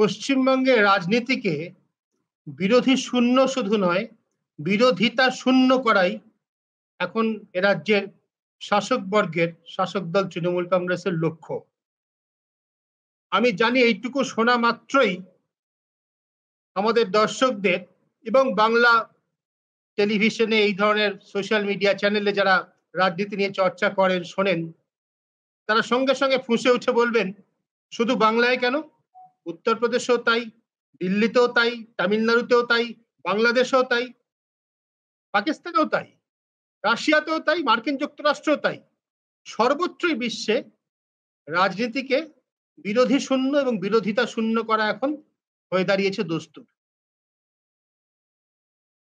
পশ্চিমবঙ্গের রাজনীতিকে বিরোধী শূন্য শুধু নয়, বিরোধিতা শূন্য করাই এখন এ রাজ্যের শাসক বর্গের, শাসক দল তৃণমূল কংগ্রেসের লক্ষ্য। আমি জানি এইটুকু শোনা মাত্রই আমাদের দর্শকদের এবং বাংলা টেলিভিশনে এই ধরনের সোশ্যাল মিডিয়া চ্যানেলে যারা রাজনীতি নিয়ে চর্চা করেন, শোনেন, তারা সঙ্গে সঙ্গে ফুঁসে উঠে বলবেন, শুধু বাংলায় কেন, উত্তরপ্রদেশেও তাই, দিল্লিতেও তাই, তামিলনাড়ুতেও তাই, বাংলাদেশেও তাই, পাকিস্তানেও তাই, রাশিয়াতেও তাই, মার্কিন যুক্তরাষ্ট্রেও তাই। সর্বত্রই বিশ্বে রাজনীতিকে বিরোধী শূন্য এবং বিরোধিতা শূন্য করা এখন হয়ে দাঁড়িয়েছে দস্তুর।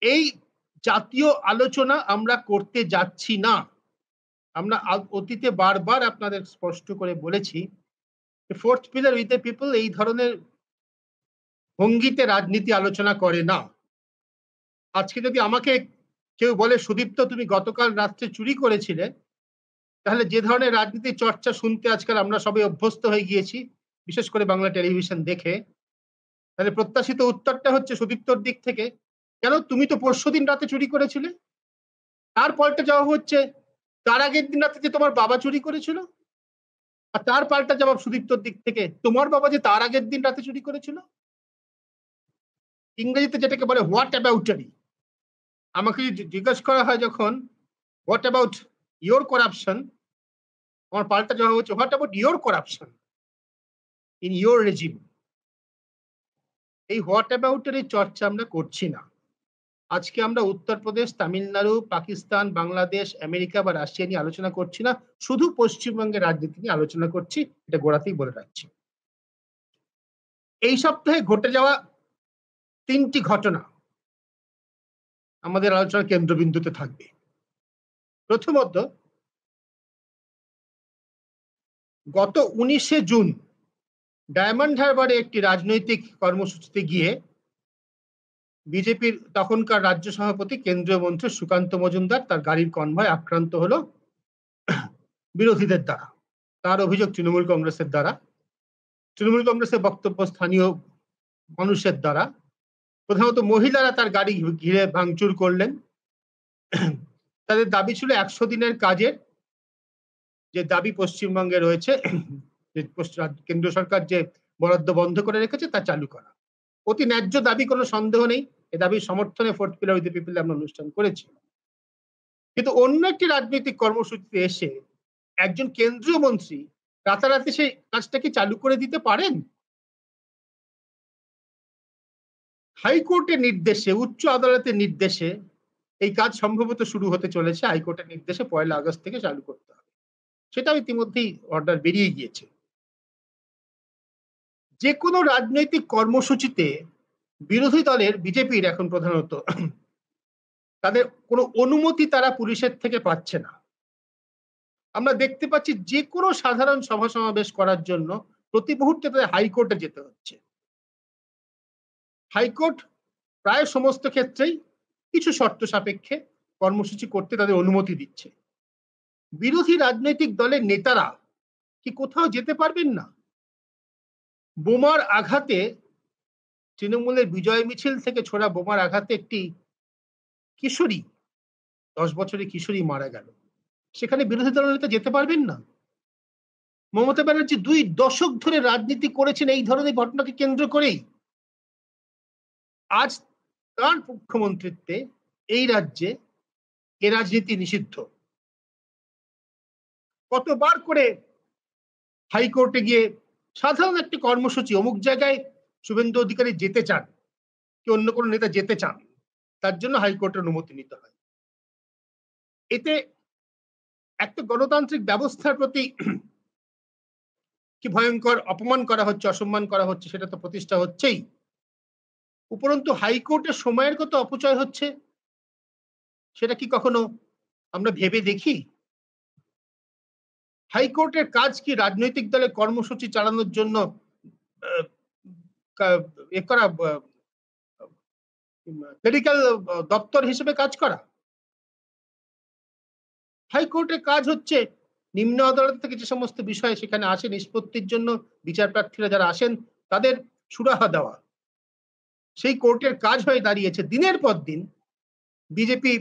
এই জাতীয় আলোচনা আমরা করতে যাচ্ছি না। আমরা অতীতে বারবার আপনাদের স্পষ্ট করে বলেছি, fourth pillar with the people এই ধরনের ভঙ্গিতে রাজনীতি আলোচনা করে না। আজকে যদি আমাকে কেউ বলে, সুদীপ্ত তুমি গতকাল রাত্রে চুরি করেছিলে, তাহলে যে ধরনের রাজনীতি চর্চা শুনতে আজকাল আমরা সবাই অভ্যস্ত হয়ে গিয়েছি, বিশেষ করে বাংলা টেলিভিশন দেখে, তাহলে প্রত্যাশিত উত্তরটা হচ্ছে সুদীপ্তর দিক থেকে, কেন তুমি তো পরশুদিন রাতে চুরি করেছিলে। তার পাল্টা জবাব হচ্ছে, তার আগের দিন রাতে যে তোমার বাবা চুরি করেছিল। আর তার পাল্টা জবাব সুদীপ্তর দিক থেকে, তোমার বাবা যে তার আগের দিন রাতে চুরি করেছিল। ইংরেজিতে যেটাকে বলে হোয়াট অ্যাবাউটারি। আমাকে জিজ্ঞাসা করা হয় যখন হোয়াট অ্যাবাউট ইয়োর করাপশন, আমার পাল্টা জবাব হচ্ছে what about your corruption in your regime. এই হোয়াট অ্যাবাউটের এই চর্চা আমরা করছি না। আজকে আমরা উত্তরপ্রদেশ, তামিলনাড়ু, পাকিস্তান, বাংলাদেশ, আমেরিকা বা রাশিয়া নিয়ে আলোচনা করছি না, শুধু পশ্চিমবঙ্গের রাজনীতি নিয়ে আলোচনা করছি। এটা গোড়াতেই বলে রাখছি। এই সপ্তাহে ঘটে যাওয়া 3টি ঘটনা আমাদের আলোচনার কেন্দ্রবিন্দুতে থাকবে। প্রথমত, গত 19শে জুন ডায়মন্ড হারবারে একটি রাজনৈতিক কর্মসূচিতে গিয়ে বিজেপির তখনকার রাজ্য সভাপতি, কেন্দ্রীয় মন্ত্রী সুকান্ত মজুমদার তার গাড়ির কনভয় আক্রান্ত হলো বিরোধীদের দ্বারা। তার অভিযোগ তৃণমূল কংগ্রেসের দ্বারা, তৃণমূল কংগ্রেসের বক্তব্য স্থানীয় মানুষের দ্বারা। প্রধানত মহিলারা তার গাড়ি ঘিরে ভাঙচুর করলেন। তাদের দাবি ছিল 100 দিনের কাজের যে দাবি পশ্চিমবঙ্গে রয়েছে, কেন্দ্র সরকার যে বরাদ্দ বন্ধ করে রেখেছে তা চালু করা। অতি ন্যায্য দাবি, কোনো সন্দেহ নেই। এ দাবির সমর্থনে fourth pillar with the people আমরা অনুষ্ঠান করেছি। কিন্তু অন্য একটি রাজনৈতিক কর্মসূচিতে এসে একজন কেন্দ্রীয় মন্ত্রী রাতারাতি সেই কাজটা কি চালু করে দিতে পারেন? হাইকোর্টের নির্দেশে, উচ্চ আদালতের নির্দেশে এই কাজ সম্ভবত শুরু হতে চলেছে। হাইকোর্টের নির্দেশে 1 আগস্ট থেকে চালু করতে হবে। সেটাও ইতিমধ্যেই অর্ডার বেরিয়ে গিয়েছে। যে কোনো রাজনৈতিক কর্মসূচিতে বিরোধী দলের, বিজেপির এখন প্রধানত, তাদের কোনো অনুমতি তারা পুলিশের থেকে পাচ্ছে না। আমরা দেখতে পাচ্ছি যে কোনো সাধারণ সভা সমাবেশ করার জন্য প্রতি মুহূর্তে তাদের হাইকোর্টে যেতে হচ্ছে। হাইকোর্ট প্রায় সমস্ত ক্ষেত্রেই কিছু শর্ত সাপেক্ষে কর্মসূচি করতে তাদের অনুমতি দিচ্ছে। বিরোধী রাজনৈতিক দলের নেতারা কি কোথাও যেতে পারবেন না? বোমার আঘাতে, তৃণমূলের বিজয় মিছিল থেকে ছোড়া বোমার আঘাতে একটি কিশোরী, 10 বছরের কিশোরী মারা গেল। সেখানে বিরোধী দলের নেতা যেতে পারবেন না? মমতা ব্যানার্জি 2 দশক ধরে রাজনীতি করেছেন এই ধরনের ঘটনাকে কেন্দ্র করেই। আজ তার মুখ্যমন্ত্রীত্বে এই রাজ্যে এ রাজনীতি নিষিদ্ধ। কতবার করে হাইকোর্টে গিয়ে সাধারণ একটি কর্মসূচি, অমুক জায়গায় শুভেন্দু অধিকারী যেতে চান, কি অন্য কোনো নেতা যেতে চান, তার জন্য হাইকোর্টের অনুমতি নিতে হয়। এতে একটা গণতান্ত্রিক ব্যবস্থার প্রতি কি ভয়ঙ্কর অপমান করা হচ্ছে, অসম্মান করা হচ্ছে, সেটা তো প্রতিষ্ঠা হচ্ছেই। উপরন্তু হাইকোর্টের সময়ের কত অপচয় হচ্ছে, সেটা কি কখনো আমরা ভেবে দেখি? হাইকোর্টের কাজ কি রাজনৈতিক দলের কর্মসূচি চালানোর জন্য ক্লেরিক্যাল দপ্তর হিসেবে কাজ করা? হাইকোর্টের কাজ হচ্ছে নিম্ন আদালত থেকে যে সমস্ত বিষয় সেখানে আসে নিষ্পত্তির জন্য, বিচার প্রার্থীরা যারা আসেন তাদের সুরাহা দেওয়া, সেই কোর্টের কাজ হয়ে দাঁড়িয়েছে। দিনের পর দিন বিজেপি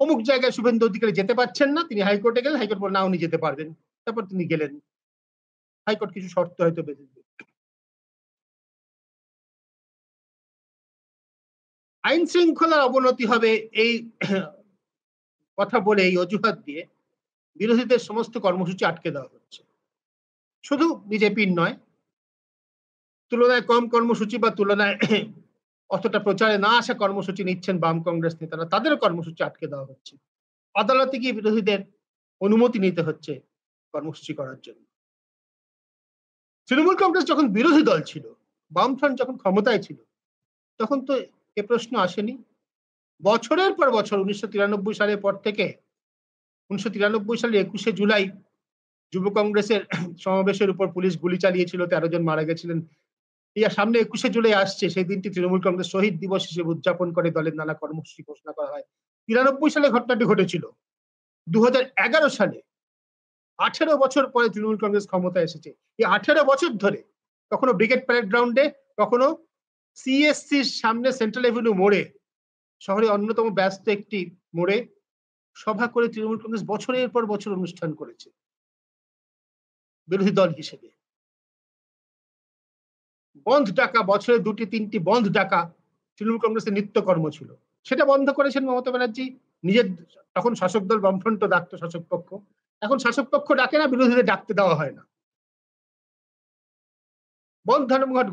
অমুক জায়গায় শুভেন্দু অধিকারী যেতে পারছেন না, তিনি হাইকোর্টে গেলেন, হাইকোর্ট বলল না উনি যেতে পারবেন, তারপর তিনি গেলেন, হাইকোর্ট কিছু শর্ত হয়তো বেঁধে দিল। আইন শৃঙ্খলার অবনতি হবে এই কথা বলে, এই অজুহাত দিয়ে বিরোধীদের সমস্ত কর্মসূচি আটকে দেওয়া হচ্ছে। শুধু বিজেপির নয়, তুলনায় কম কর্মসূচি বা তুলনায় অতটা প্রচারে না আসা কর্মসূচি নিচ্ছেন বাম কংগ্রেস নেতারা, তাদেরও কর্মসূচি আটকে দেওয়া হচ্ছে। আদালতে গিয়ে বিরোধীদের অনুমতি নিতে হচ্ছে কর্মসূচি করার জন্য। তৃণমূল কংগ্রেস যখন বিরোধী দল ছিল, বামফ্রন্ট যখন ক্ষমতায় ছিল, তখন তো এ প্রশ্ন আসেনি। বছরের পর বছর 1993 সালের পর থেকে 1993 সালের 21শে জুলাই যুব কংগ্রেসের সমাবেশের উপর পুলিশ গুলি চালিয়েছিল, 13 জন মারা গেছিলেন। সামনে 21শে জুলাই আসছে, সেই দিনটি তৃণমূল কংগ্রেস শহীদ দিবস হিসেবে উদযাপন করে দলের নানা কর্মসূচি ঘোষণা করা হয়। 93 সালে ঘটনাটি ঘটেছিল। 2011 সালে 18 বছর পরে তৃণমূল কংগ্রেস ক্ষমতায় এসেছে। এই 18 বছর ধরে কখনো ব্রিগেড প্যারেড গ্রাউন্ডে, কখনো সিএসসির সামনে সেন্ট্রাল এভিনিউ মোড়ে, শহরে অন্যতম ব্যস্ত একটি মোড়ে সভা করে তৃণমূল কংগ্রেস বছরের পর বছর অনুষ্ঠান করেছে বিরোধী দল হিসেবে। বন্ধ ডাকা, বছরে 2-3টি বন্ধ ডাকা তৃণমূল কংগ্রেসের নিত্যকর্ম ছিল। সেটা বন্ধ করেছেন মমতা ব্যানার্জি। নিজের তখন শাসক দল বামফ্রন্ট ডাকতো শাসক পক্ষ, এখন শাসক পক্ষ ডাকে না, বিরোধীদের ডাকতে দেওয়া হয় না। ধর্মঘট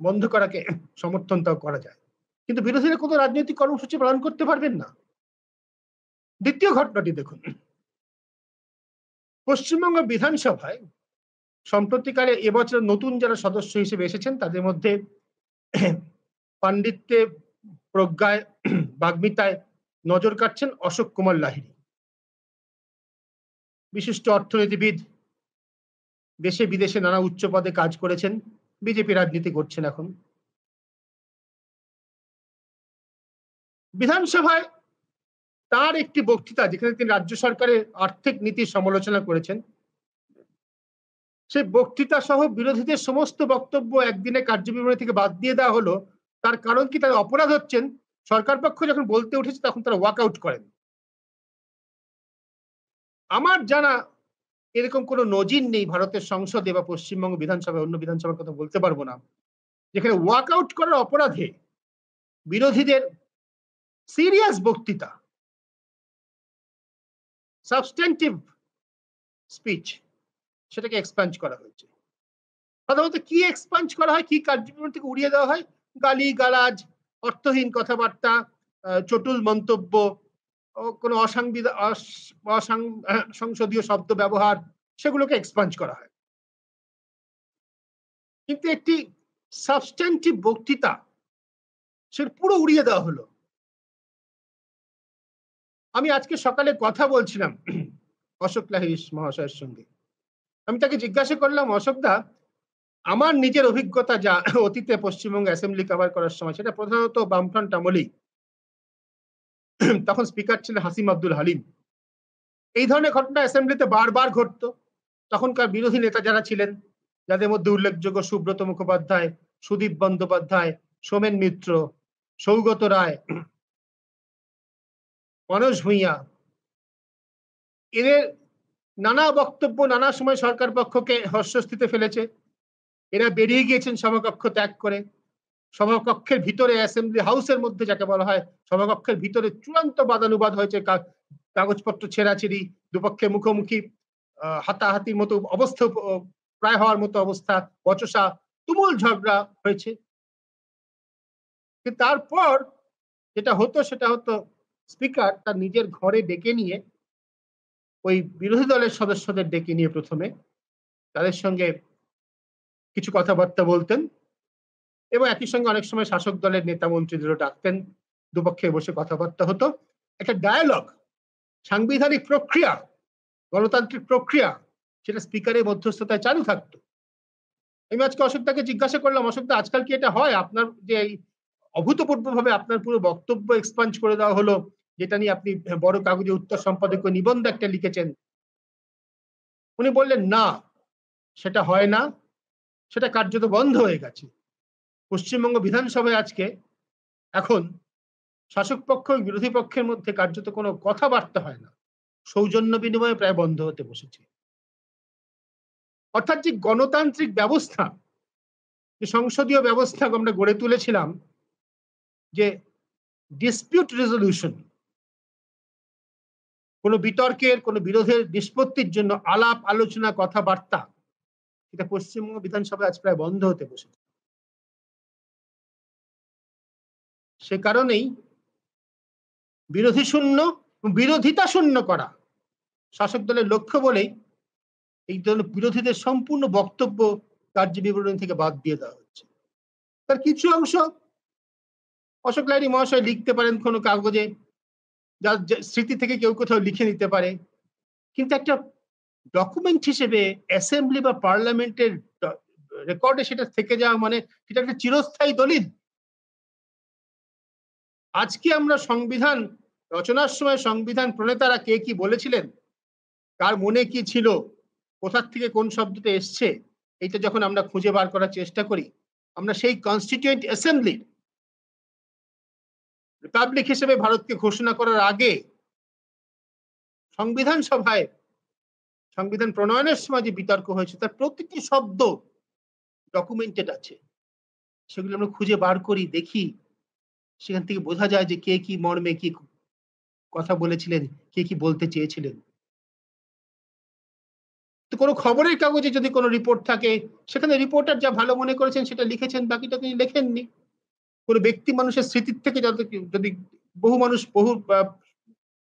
বন্ধ করাকে সমর্থন তাও করা যায়, কিন্তু বিরোধীরা কোনো রাজনৈতিক কর্মসূচি পালন করতে পারবেন না। দ্বিতীয় ঘটনাটি দেখুন, পশ্চিমবঙ্গ বিধানসভায় সম্প্রতিকালে এবছর নতুন যারা সদস্য হিসেবে এসেছেন, তাদের মধ্যে পাণ্ডিত্যে, প্রজ্ঞায়, বাগ্মিতায় নজর কাটছেন অশোক কুমার লাহিড়ী। বিশিষ্ট অর্থনীতিবিদ, দেশে বিদেশে নানা উচ্চ পদে কাজ করেছেন, বিজেপি রাজনীতি করছেন এখন। বিধানসভায় তার একটি বক্তৃতা, যেখানে তিনি রাজ্য সরকারের আর্থিক নীতির সমালোচনা করেছেন, সেই বক্তৃতা সহ বিরোধীদের সমস্ত বক্তব্য একদিনে কার্যবিবরণী থেকে বাদ দিয়ে দেওয়া হলো। তার কারণ কি? তারা অপরাধ হচ্ছেন, সরকার পক্ষ যখন বলতে উঠেছে তখন তারা ওয়াক আউট করেন। আমার জানা এরকম কোনো নজির নেই ভারতের সংসদে বা পশ্চিমবঙ্গ বিধানসভায়, অন্য বিধানসভার কথা বলতে পারবো না, যেখানে ওয়াক আউট করার অপরাধে বিরোধীদের সিরিয়াস বক্তৃতা, সাবস্টেন্টিভ স্পিচ, সেটাকে এক্সপাঞ্জ করা হয়েছে। সাধারণত কি এক্সপাঞ্জ করা হয়, কি কার্যক্রম থেকে উড়িয়ে দেওয়া হয়? গালি গালাজ, অর্থহীন কথাবার্তা, চটুল মন্তব্য, কোনো অসংসদীয় শব্দ ব্যবহার, সেগুলোকে এক্সপাঞ্জ করা হয়। কিন্তু একটি সাবস্টেন্টিভ বক্তৃতা সেটা পুরো উড়িয়ে দেওয়া হলো। আমি আজকে সকালে কথা বলছিলাম অশোক লাহিড়ী মহাশয়ের সঙ্গে। আমি তাকে জিজ্ঞাসা করলাম, অশোকদা, আমার নিজের অভিজ্ঞতা যা অতীতে পশ্চিমবঙ্গ অ্যাসেম্বলি কভার করার সময়, সেটা প্রধানত বামফ্রন্ট আমলেই, তখন স্পিকার ছিলেন হাসিম আব্দুল হালিম। এই ধরনের ঘটনা অ্যাসেম্বলিতে বারবার ঘটতো। তখনকার বিরোধী নেতা যারা ছিলেন, যাদের মধ্যে উল্লেখযোগ্য সুব্রত মুখোপাধ্যায়, সুদীপ বন্দ্যোপাধ্যায়, সোমেন মিত্র, সৌগত রায়, মনোজ ভূঁইয়া, এদের নানা বক্তব্য নানা সময় সরকার পক্ষকে হর্ষস্থিতে ফেলেছে। এরা বেরিয়ে গিয়েছেন সভাকক্ষ ত্যাগ করে। সভাকক্ষের ভিতরে, অ্যাসেম্বলি হাউসের মধ্যে যাকে বলা হয়, সভাকক্ষের ভিতরে চূড়ান্ত বাদানুবাদ হয়েছে, কাগজপত্র ছেঁড়াছিড়ি, দুপক্ষের মুখোমুখি হাতাহাতির মতো অবস্থা, প্রায় হওয়ার মতো অবস্থা, বচসা, তুমুল ঝগড়া হয়েছে। তারপর যেটা হতো সেটা হতো, স্পিকার তার নিজের ঘরে ডেকে নিয়ে ওই বিরোধী দলের সদস্যদের ডেকে নিয়ে প্রথমে তাদের সঙ্গে কিছু কথাবার্তা বলতেন, এবং একই সঙ্গে অনেক সময় শাসক দলের নেতা মন্ত্রীদেরও ডাকতেন, দুপক্ষে বসে কথাবার্তা হতো। একটা ডায়ালগ, সাংবিধানিক প্রক্রিয়া, গণতান্ত্রিক প্রক্রিয়া, সেটা স্পিকারের মধ্যস্থতায় চালু থাকতো। আমি আজকে অশোকদাকে জিজ্ঞাসা করলাম, অশোকদা, আজকাল কি এটা হয়? আপনার যে এই অভূতপূর্বভাবে আপনার পুরো বক্তব্য এক্সপাঞ্জ করে দেওয়া হলো, যেটা নিয়ে আপনি বড় কাগজে উত্তর সম্পাদকীয় নিবন্ধ একটা লিখেছেন। উনি বললেন, না, সেটা হয় না, সেটা কার্যত বন্ধ হয়ে গেছে। পশ্চিমবঙ্গ বিধানসভায় আজকে এখন শাসক পক্ষ ও বিরোধী পক্ষের মধ্যে কার্যত কোনো কথাবার্তা হয় না, সৌজন্য বিনিময়ে প্রায় বন্ধ হতে বসেছে। অর্থাৎ যে গণতান্ত্রিক ব্যবস্থা, যে সংসদীয় ব্যবস্থা আমরা গড়ে তুলেছিলাম, যে ডিসপিউট রেজলিউশন, কোনো বিতর্কের কোনো বিরোধের নিষ্পত্তির জন্য আলাপ আলোচনা কথাবার্তা, এটা পশ্চিমবঙ্গ বিধানসভায় আজ প্রায় বন্ধ হতে বসেছে। সে কারণেই বিরোধী শূন্য, বিরোধিতা শূন্য করা শাসক দলের লক্ষ্য বলেই এই ধরনের বিরোধীদের সম্পূর্ণ বক্তব্য কার্য বিবরণী থেকে বাদ দিয়ে দেওয়া হচ্ছে। তার কিছু অংশ অশোক লাহিড়ী মহাশয় লিখতে পারেন কোনো কাগজে, যার স্মৃতি থেকে কেউ কোথাও লিখে নিতে পারে, কিন্তু একটা ডকুমেন্ট হিসেবে অ্যাসেম্বলি বা পার্লামেন্টের রেকর্ডে সেটা থেকে যাওয়া মানে সেটা একটা চিরস্থায়ী দলিল। আজকে আমরা সংবিধান রচনার সময় সংবিধান প্রণেতারা কে কি বলেছিলেন, কার মনে কি ছিল, কোথার থেকে কোন শব্দটা এসছে, এইটা যখন আমরা খুঁজে বার করার চেষ্টা করি, আমরা সেই কনস্টিটিউয়েন্ট অ্যাসেম্বলি রিপাবলিক হিসেবে ভারতকে ঘোষণা করার আগে সংবিধান সভায় সংবিধান প্রণয়নের সময় যে বিতর্ক হয়েছে তার প্রতিটি শব্দ ডকুমেন্টেড আছে। সেগুলো আমরা খুঁজে বার করি, দেখি, সেখান থেকে বোঝা যায় যে কে কি মর্মে কি কথা বলেছিলেন, কে কি বলতে চেয়েছিলেন। তো কোনো খবরের কাগজে যদি কোনো রিপোর্ট থাকে, সেখানে রিপোর্টার যা ভালো মনে করেছেন সেটা লিখেছেন, বাকিটা তিনি লেখেননি। কোনো ব্যক্তি মানুষের স্মৃতির থেকে যদি বহু মানুষ, বহু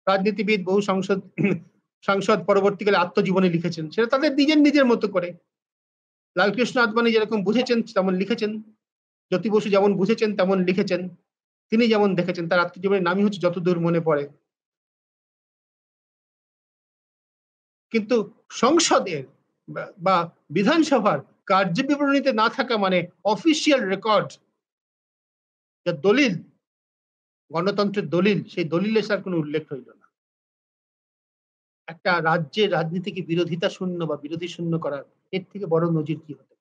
রাজনীতিবিদ, বহু সাংসদ পরবর্তীকালে আত্মজীবনী লিখেছেন, সেটা তাদের নিজের মতো করে। লালকৃষ্ণ আদবানি যেরকম বুঝেছেন তেমন লিখেছেন, জ্যোতি বসু যেমন বুঝেছেন তেমন লিখেছেন, তিনি যেমন দেখেছেন। তার আত্মজীবনীর নামই হচ্ছে যতদূর মনে পড়ে। কিন্তু সংসদের বা বিধানসভার কার্য বিবরণীতে না থাকা মানে অফিসিয়াল রেকর্ড, যা দলিল, গণতন্ত্রের দলিল, সেই দলিলে তার কোনো উল্লেখ হইল না। একটা রাজ্যের রাজনীতিকে বিরোধিতা শূন্য বা বিরোধী শূন্য করার এর থেকে বড় নজির কি হতে